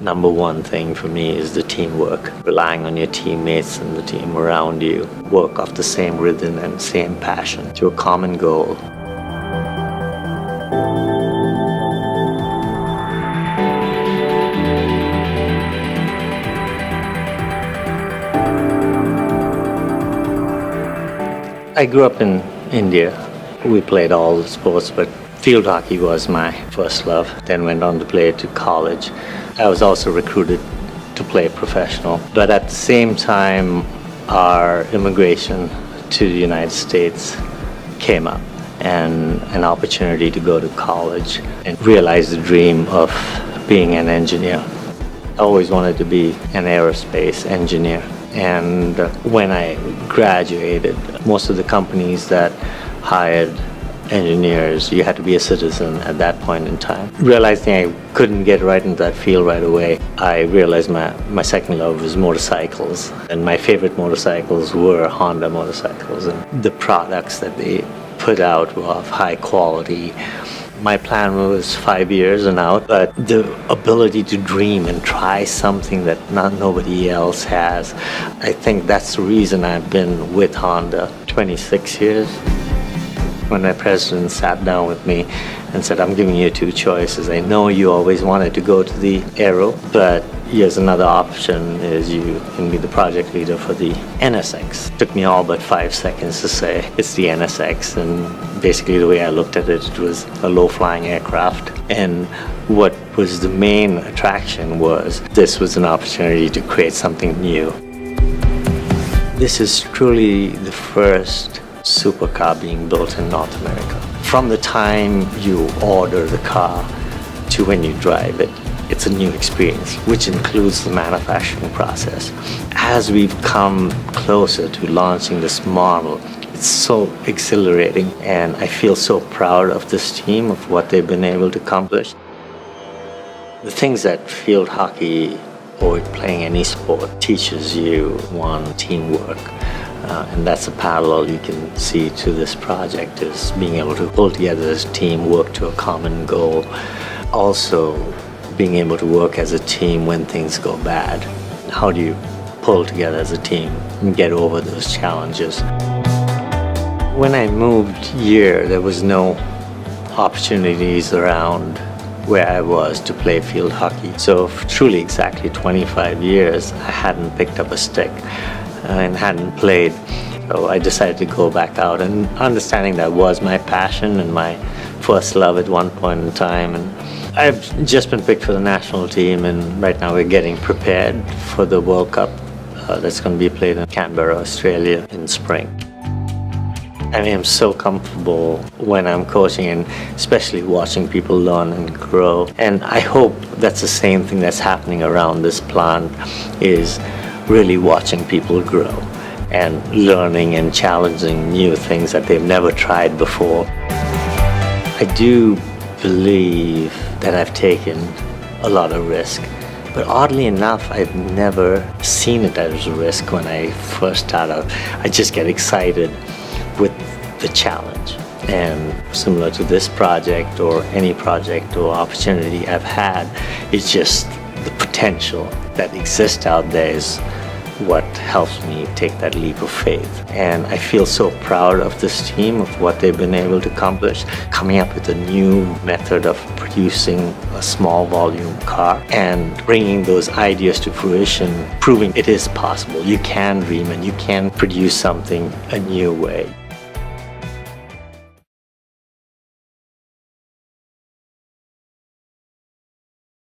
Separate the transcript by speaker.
Speaker 1: Number one thing for me is the teamwork, relying on your teammates and the team around you. Work off the same rhythm and same passion to a common goal. I grew up in India. We played all the sports, but field hockey was my first love. Then went on to play to college. I was also recruited to play professional. But at the same time, our immigration to the United States came up, and an opportunity to go to college and realize the dream of being an engineer. I always wanted to be an aerospace engineer. And when I graduated, most of the companies that hired engineers, you had to be a citizen at that point in time. Realizing I couldn't get right into that field right away, I realized my second love was motorcycles. And my favorite motorcycles were Honda motorcycles. And the products that they put out were of high quality. My plan was 5 years and out, but the ability to dream and try something that nobody else has, I think that's the reason I've been with Honda 26 years. When my president sat down with me and said, I'm giving you two choices. I know you always wanted to go to the aero, but here's another option, is you can be the project leader for the NSX. It took me all but 5 seconds to say it's the NSX, and basically the way I looked at it, it was a low-flying aircraft. And what was the main attraction was this was an opportunity to create something new. This is truly the first supercar being built in North America. From the time you order the car to when you drive it, it's a new experience, which includes the manufacturing process. As we've come closer to launching this model, it's so exhilarating, and I feel so proud of this team, of what they've been able to accomplish. The things that field hockey or playing any sport teaches you, one, teamwork. And that's a parallel you can see to this project, is being able to pull together as a team, work to a common goal. Also, being able to work as a team when things go bad. How do you pull together as a team and get over those challenges? When I moved here, there was no opportunities around where I was to play field hockey. So for truly exactly 25 years, I hadn't picked up a stick and hadn't played. So I decided to go back out, and understanding that was my passion and my first love at one point in time. And I've just been picked for the national team, and right now we're getting prepared for the World Cup that's going to be played in Canberra, Australia in spring. I mean, I'm so comfortable when I'm coaching, and especially watching people learn and grow. And I hope that's the same thing that's happening around this plant, is really watching people grow and learning and challenging new things that they've never tried before. I do believe that I've taken a lot of risk, but oddly enough, I've never seen it as a risk when I first start out. I just get excited with the challenge. And similar to this project or any project or opportunity I've had, it's just the potential that exists out there is what helps me take that leap of faith. And I feel so proud of this team, of what they've been able to accomplish, coming up with a new method of producing a small volume car and bringing those ideas to fruition, proving it is possible. You can dream and you can produce something a new way.